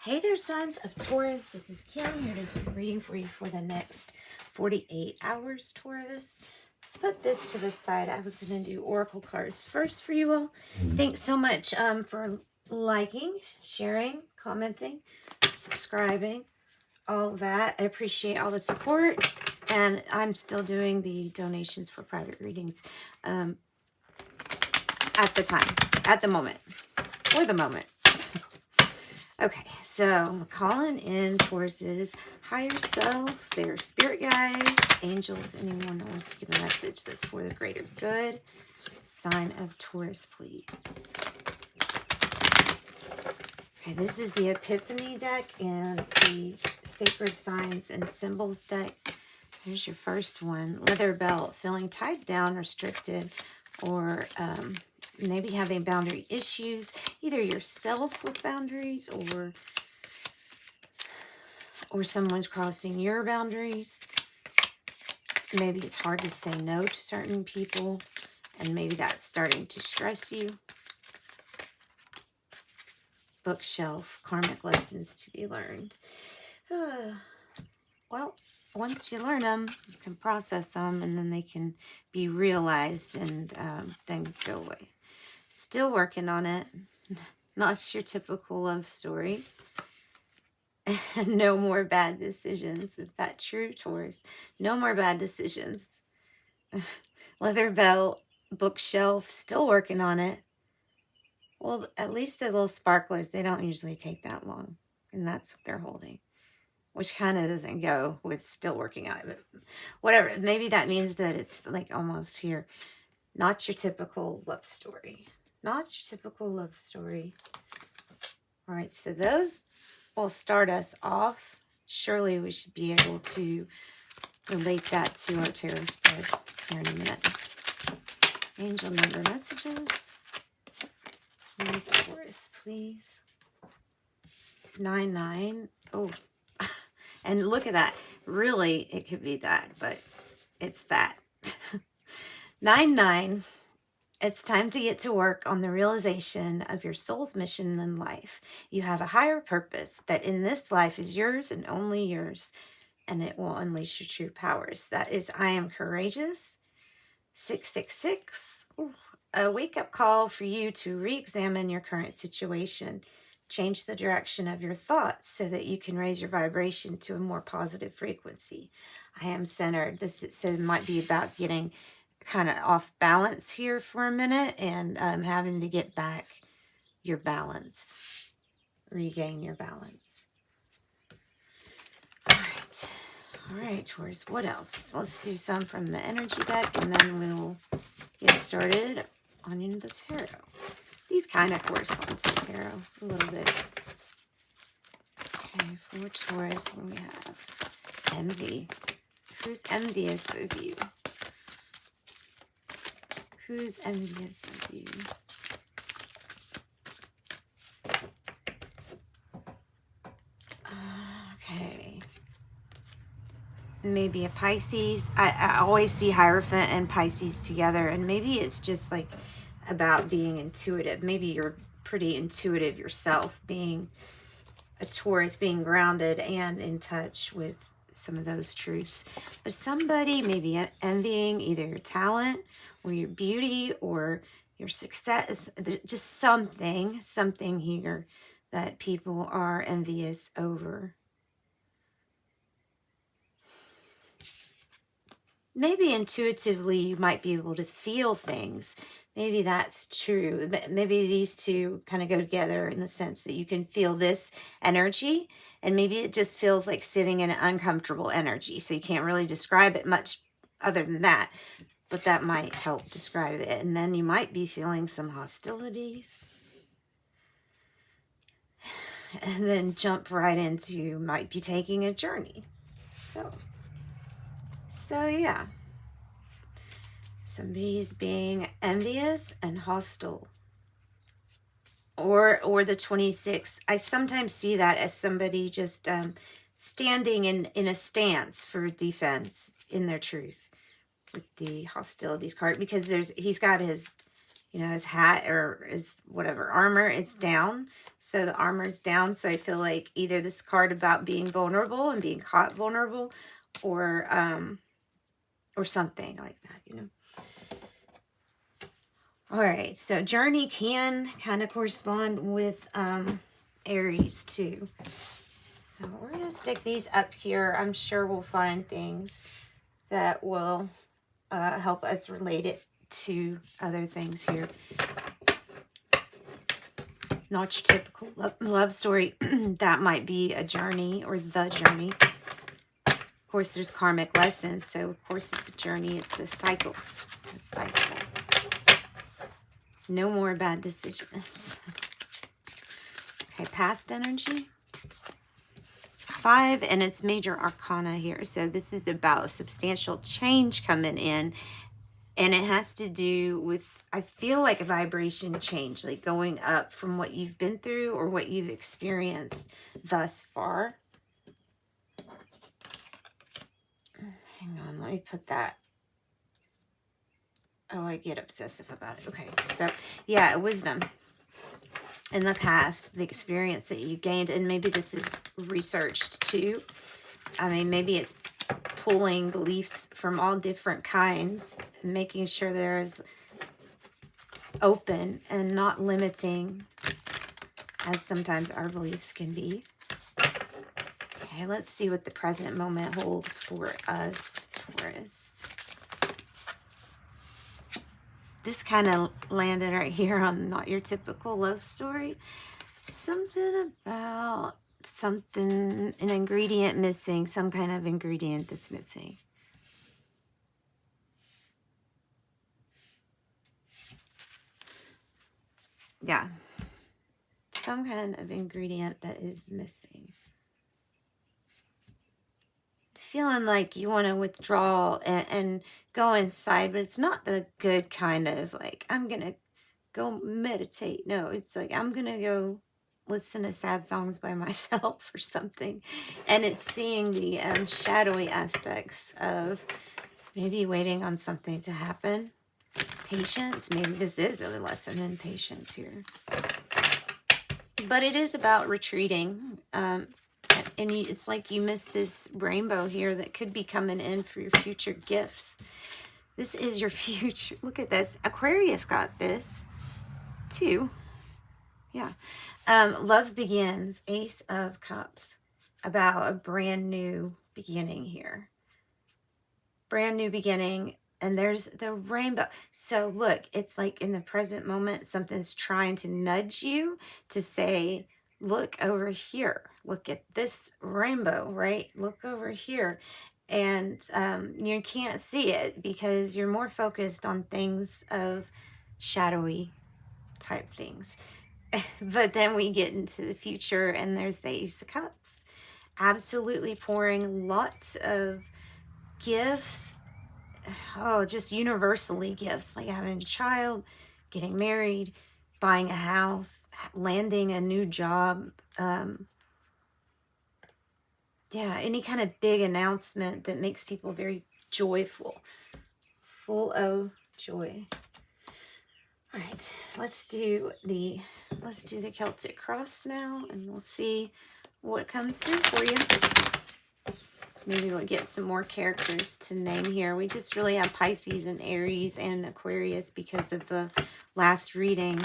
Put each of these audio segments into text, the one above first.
Hey there, sons of Taurus. This is Kim here to do a reading for you for the next 48 hours, Taurus. Let's put this to the side. I was going to do oracle cards first for you all. Thanks so much for liking, sharing, commenting, subscribing, all that. I appreciate all the support. And I'm still doing the donations for private readings at the moment, for the moment. Okay, so calling in Taurus's higher self, their spirit guides, angels, anyone that wants to give a message that's for the greater good. Sign of Taurus, please. Okay, this is the Epiphany deck and the Sacred Signs and Symbols deck. Here's your first one. Leather belt, feeling tied down, restricted, or maybe having boundary issues, either yourself with boundaries or someone's crossing your boundaries. Maybe it's hard to say no to certain people, and maybe that's starting to stress you. Bookshelf, karmic lessons to be learned. Well, once you learn them, you can process them, and then they can be realized and then go away. Still working on it. Not your typical love story. And no more bad decisions. Is that true, Taurus? No more bad decisions. Leather belt, bookshelf, still working on it. Well, at least the little sparklers, they don't usually take that long. And that's what they're holding. Which kind of doesn't go with still working on it. But whatever. Maybe that means that it's like almost here. Not your typical love story. Not your typical love story. All right, so those will start us off. Surely we should be able to relate that to our tarot spread here in a minute. Angel number messages. Taurus, please. 99. Oh, and look at that. Really, it could be that, but it's that. 99. It's time to get to work on the realization of your soul's mission in life. You have a higher purpose that in this life is yours and only yours, and it will unleash your true powers. That is, I am courageous. 666. Ooh, a wake-up call for you to re-examine your current situation. Change the direction of your thoughts so that you can raise your vibration to a more positive frequency. I am centered. So it might be about getting kind of off balance here for a minute and having to get back your balance, regain your balance. All right, Taurus, what else? Let's do some from the energy deck, and then we'll get started on into the tarot. These kind of correspond to the tarot a little bit. Okay, for Taurus, what do we have? Envy. Who's envious of you? Who's envious of you? Okay. Maybe a Pisces. I always see Hierophant and Pisces together, and maybe it's just like about being intuitive. Maybe you're pretty intuitive yourself, being a Taurus, being grounded and in touch with some of those truths. But somebody may be envying either your talent or your beauty or your success, just something here that people are envious over. Maybe intuitively you might be able to feel things. Maybe that's true. Maybe these two kind of go together in the sense that you can feel this energy, and maybe it just feels like sitting in an uncomfortable energy. So you can't really describe it much other than that, but that might help describe it. And then you might be feeling some hostilities. And then jump right into you might be taking a journey. So yeah. Somebody's being envious and hostile. Or the 26. I sometimes see that as somebody just standing in a stance for defense in their truth with the hostilities card, because he's got his you know, his hat or his whatever armor, it's down. So the armor is down. So I feel like either this card about being vulnerable and being caught vulnerable, or something like that, you know. All right, so journey can kind of correspond with Aries too. So we're going to stick these up here. I'm sure we'll find things that will help us relate it to other things here. Not your typical love story. That might be a journey or the journey. Of course, there's karmic lessons. So, of course, it's a journey. It's a cycle. A cycle. No more bad decisions. Okay, past energy. 5, and it's major arcana here. So this is about a substantial change coming in. And it has to do with, I feel like a vibration change, like going up from what you've been through or what you've experienced thus far. Hang on, let me put that. Oh, I get obsessive about it. Okay, so yeah, wisdom in the past, the experience that you gained, and maybe this is researched too. I mean, maybe it's pulling beliefs from all different kinds, making sure there is open and not limiting, as sometimes our beliefs can be. Okay, let's see what the present moment holds for us, Taurus. This kind of landed right here on not your typical love story. Something about an ingredient missing, some kind of ingredient that's missing. Yeah. Some kind of ingredient that is missing. Feeling like you want to withdraw and go inside, but it's not the good kind of like, I'm going to go meditate. No, it's like, I'm going to go listen to sad songs by myself or something. And it's seeing the shadowy aspects of maybe waiting on something to happen. Patience. Maybe this is a lesson in patience here. But it is about retreating. And it's like you missed this rainbow here that could be coming in for your future gifts. This is your future. Look at this. Aquarius got this too. Yeah. Love begins. Ace of Cups. About a brand new beginning here. Brand new beginning. And there's the rainbow. So look, it's like in the present moment, something's trying to nudge you to say, look over here. Look at this rainbow, right? Look over here. And you can't see it because you're more focused on things of shadowy type things. But then we get into the future and there's the Ace of Cups. Absolutely pouring lots of gifts. Oh, just universally gifts, like having a child, getting married, buying a house, landing a new job. Yeah, any kind of big announcement that makes people very joyful, full of joy. All right, let's do the Celtic cross now, and we'll see what comes through for you. Maybe we'll get some more characters to name here. We just really have Pisces and Aries and Aquarius because of the last reading.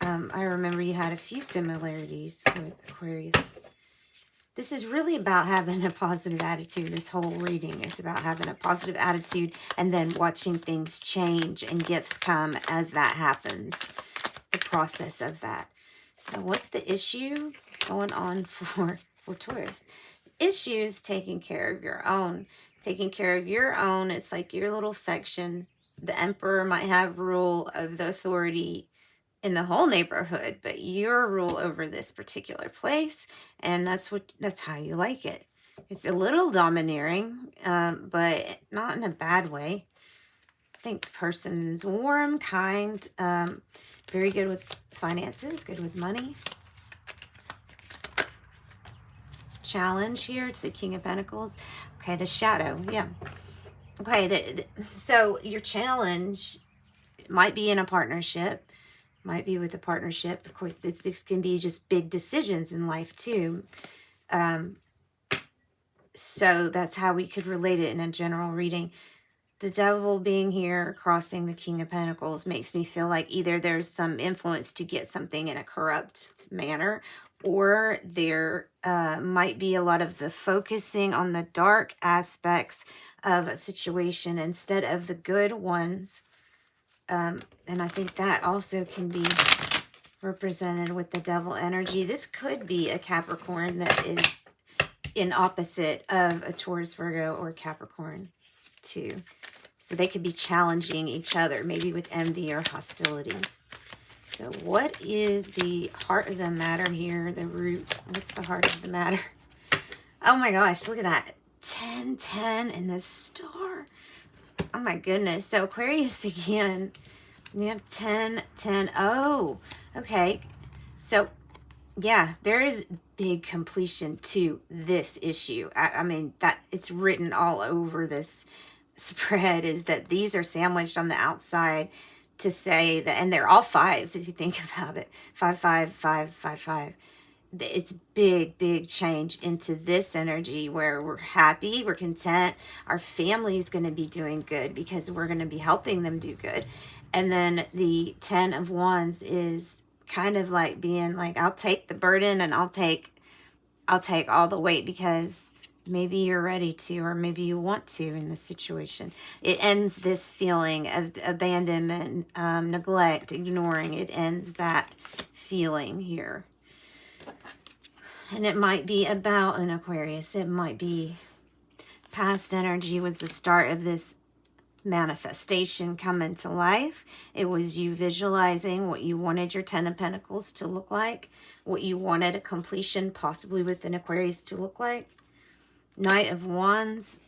I remember you had a few similarities with Aquarius. This is really about having a positive attitude. This whole reading is about having a positive attitude and then watching things change and gifts come as that happens. The process of that. So what's the issue going on for Taurus? Issues taking care of your own. Taking care of your own. It's like your little section. The emperor might have rule of the authority in the whole neighborhood, but your rule over this particular place, and that's how you like it. It's a little domineering, but not in a bad way. I think the person's warm, kind, very good with finances, good with money. Challenge here to the King of Pentacles. Okay, the shadow, yeah. Okay, so your challenge might be in a partnership, might be with a partnership. Of course, this can be just big decisions in life too. So that's how we could relate it in a general reading. The Devil being here, crossing the King of Pentacles, makes me feel like either there's some influence to get something in a corrupt manner, or there might be a lot of the focusing on the dark aspects of a situation instead of the good ones. And I think that also can be represented with the Devil energy. This could be a Capricorn that is in opposite of a Taurus, Virgo, or Capricorn too. So they could be challenging each other, maybe with envy or hostilities. So what is the heart of the matter here? The root. What's the heart of the matter? Oh my gosh, look at that. 10, 10, and the star. Oh my goodness. So Aquarius again. We have 10, 10. Oh, okay. So yeah, there is big completion to this issue. I mean, that it's written all over this spread, is that these are sandwiched on the outside to say that, and they're all fives if you think about it. 5, 5, 5, 5, 5. It's big change into this energy where we're happy, we're content, our family is going to be doing good because we're going to be helping them do good. And then the 10 of Wands is kind of like being like, I'll take the burden and I'll take all the weight because maybe you're ready to, or maybe you want to in this situation. It ends this feeling of abandonment, neglect, ignoring. It ends that feeling here. And it might be about an Aquarius. It might be past energy was the start of this manifestation coming to life. It was you visualizing what you wanted your 10 of Pentacles to look like, what you wanted a completion possibly with an Aquarius to look like. Knight of Wands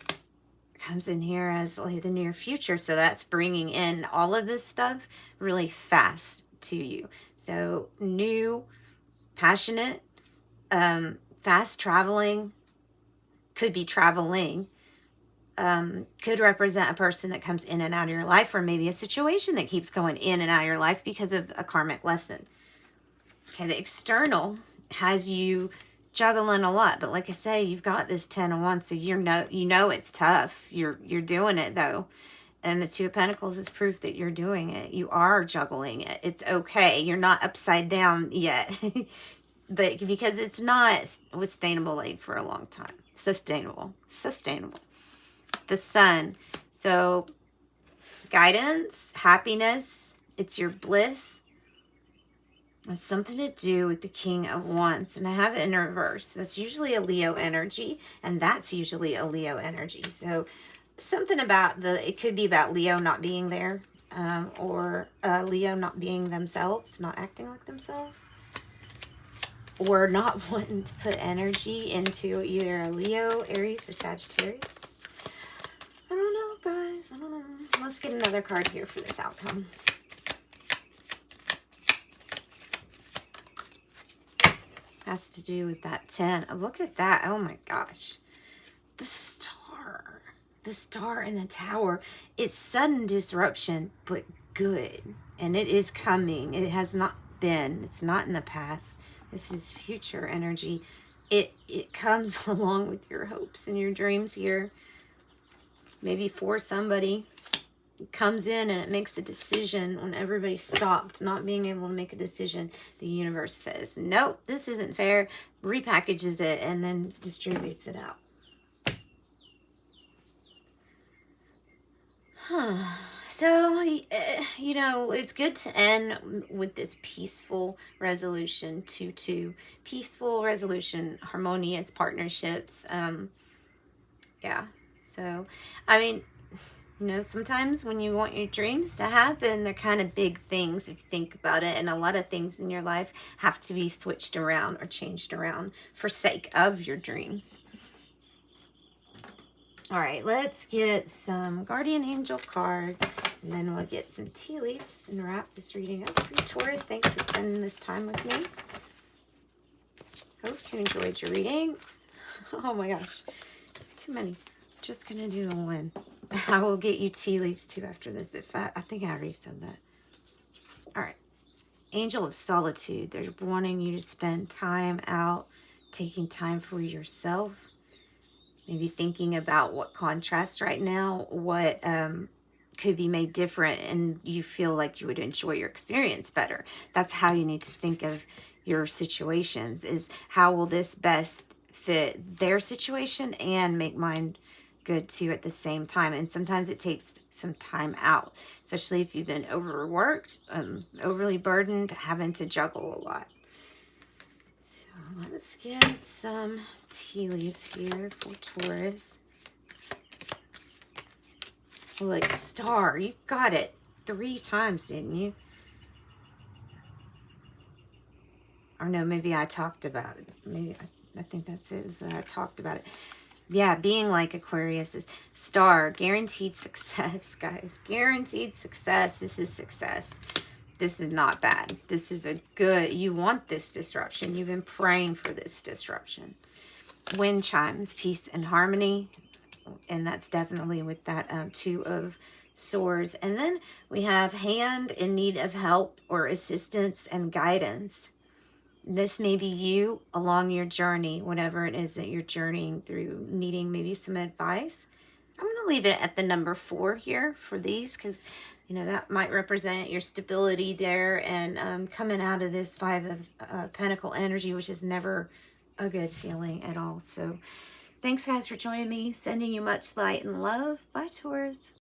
comes in here as like the near future. So that's bringing in all of this stuff really fast to you. So new, passionate, fast traveling, could be traveling, could represent a person that comes in and out of your life, or maybe a situation that keeps going in and out of your life because of a karmic lesson. Okay, the external has you juggling a lot, but like I say, you've got this 10 of Wands, so you know it's tough. You're doing it though, and the 2 of Pentacles is proof that you're doing it. You are juggling it. It's okay. You're not upside down yet, but because it's not sustainable like for a long time. Sustainable. The Sun. So guidance, happiness, it's your bliss. It's something to do with the King of Wands. And I have it in reverse. That's usually a Leo energy. And that's usually a Leo energy. So something about it could be about Leo not being there. Or Leo not being themselves, not acting like themselves. Or not wanting to put energy into either a Leo, Aries, or Sagittarius. I don't know, guys. I don't know. Let's get another card here for this outcome. Has to do with that 10. Look at that. Oh my gosh. The star. The star in the Tower. It's sudden disruption, but good. And it is coming. It has not been. It's not in the past. This is future energy. It comes along with your hopes and your dreams here. Maybe for somebody. It comes in and it makes a decision when everybody stopped not being able to make a decision. The universe says, nope, this isn't fair. Repackages it and then distributes it out. So, you know, it's good to end with this peaceful resolution, 2-2. Peaceful resolution, harmonious partnerships. Yeah. So, I mean, you know, sometimes when you want your dreams to happen, they're kind of big things if you think about it. And a lot of things in your life have to be switched around or changed around for sake of your dreams. All right, let's get some guardian angel cards, and then we'll get some tea leaves and wrap this reading up for you, Taurus. Thanks for spending this time with me. Hope you enjoyed your reading. Oh my gosh, too many. Just gonna do the one. I will get you tea leaves too after this. I think I already said that. All right. Angel of Solitude. They're wanting you to spend time out, taking time for yourself. Maybe thinking about what contrasts right now, what could be made different, and you feel like you would enjoy your experience better. That's how you need to think of your situations, is how will this best fit their situation and make mine good too at the same time. And sometimes it takes some time out, especially if you've been overworked, overly burdened, having to juggle a lot. So let's get some tea leaves here for Taurus. Like Star, you got it 3 times, didn't you? Or no, maybe I talked about it. Maybe I think that's it. I talked about it. Yeah, being like Aquarius is Star, guaranteed success, guys. Guaranteed success. This is success. This is not bad. This is a good, you want this disruption. You've been praying for this disruption. Wind chimes, peace and harmony. And that's definitely with that 2 of Swords. And then we have hand in need of help or assistance and guidance. This may be you along your journey, whatever it is that you're journeying through, needing maybe some advice. I'm going to leave it at the number 4 here for these, because, you know, that might represent your stability there and coming out of this 5 of Pentacle energy, which is never a good feeling at all. So thanks, guys, for joining me. Sending you much light and love. Bye, Taurus.